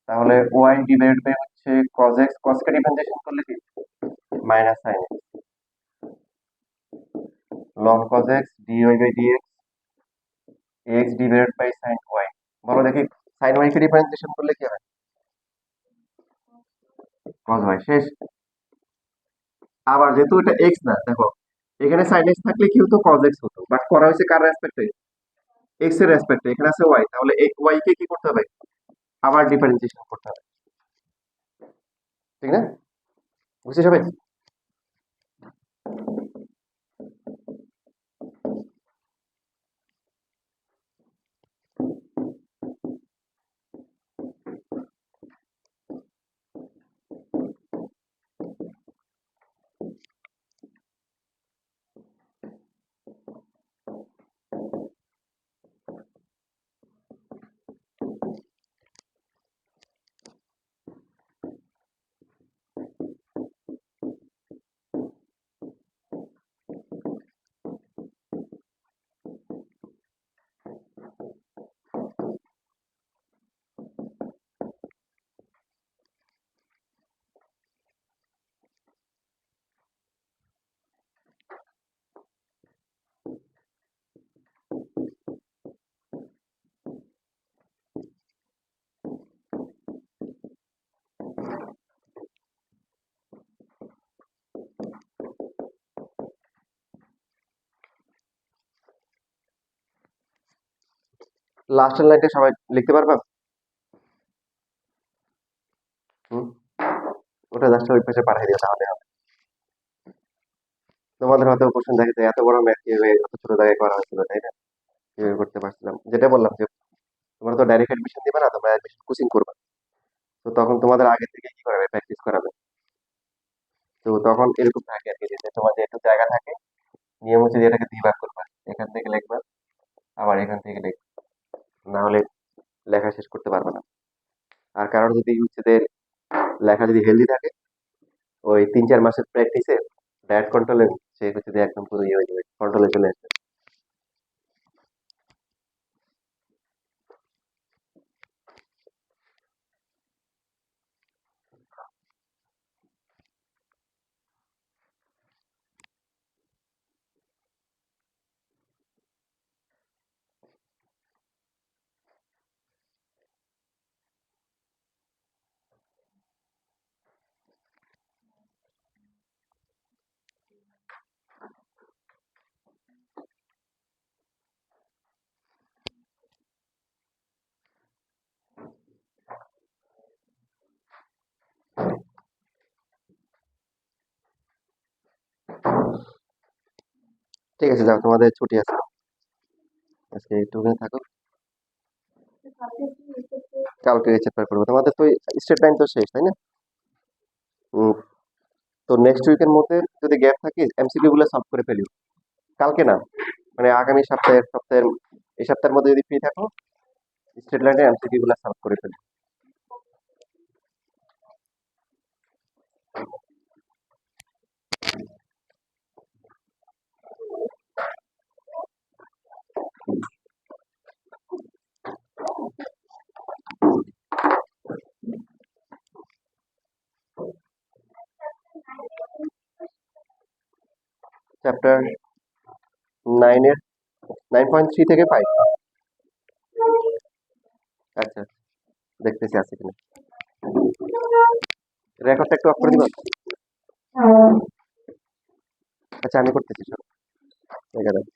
তাহলে Y divide by হচ্ছে cos x, cos কে ডিফারেন্সিয়েশন করলে কি minus sin x, ln cos x dy by dx x divided by sin y। বলো দেখি sin y কে differentiation করলে কি হয়? cos y শেষ। আবার যেহেতু এটা x না, দেখো এখানে sin x থাকলে কি হতো, cos x হতো, বাট করা হয়েছে কার রেসপেক্টে, x এর রেসপেক্টে, এখানে আছে y, তাহলে এই y কে কি করতে হবে, আবার ডিফারেন্সিয়েশন করতে হবে, ঠিক না? বুঝছিস সবাই? লাস্টের লাইনটা সবাই লিখতে পারবা? হুম, ওটা জাস্ট ওই পাশে পাঠিয়ে দিও তাহলে হবে। তোমাদের হয়তো কোশ্চেন দেখে যে এত বড় ম্যাথ কিভাবে এত ছোট জায়গায় করা হয়েছিল, তাই না? কিভাবে করতে পারছিলাম, যেটা বললাম যে তোমরা তো ডাইরেক্ট অ্যাডমিশন দিবে না, তোমরা অ্যাডমিশন কোচিং করবে, তো তখন তোমাদের আগে থেকে কি করাবে, প্র্যাকটিস করাবে। তো তখন এরকম থাকে আর কি, যে তোমার যে একটু জায়গা থাকে, নিয়ম হচ্ছে যে এটাকে দুই ভাগ করবা, এখান থেকে লিখবা আবার এখান থেকে লিখবা, না হলে লেখা শেষ করতে পারবে না। আর কারণ যদি হচ্ছে যে লেখা যদি হেলদি থাকে, ওই 3-4 মাসের প্র্যাকটিসে ডায়েট কন্ট্রোলে সে হচ্ছে যে একদম পুরো ইয়ে হয়ে যাবে, কন্ট্রোলে চলে আসবে। ঠিক আছে, যাও, তোমাদের ছুটি আছে, আজকে একটু থাকো, কালকে চ্যাপ্টার করবো। তোমাদের তো স্টেট লাইন তো শেষ, তাই না? উম, তো নেক্সট উইকের মধ্যে যদি গ্যাপ থাকে এমসিকিউ গুলো সলভ করে ফেলিও। কালকে না, মানে আগামী সপ্তাহের এই সপ্তাহের মধ্যে যদি ফ্রি থাকো, স্টেট লাইনে এমসিকিউ গুলো সলভ করে ফেলিও। চ্যাপ্টার 9-এর 9.3 থেকে 5। আচ্ছা, দেখতেছি আছে কিনা। রেকর্ডটা একটু অফ করে দিবা। আচ্ছা, আমি করতেছি, শোনো। ঠিক আছে।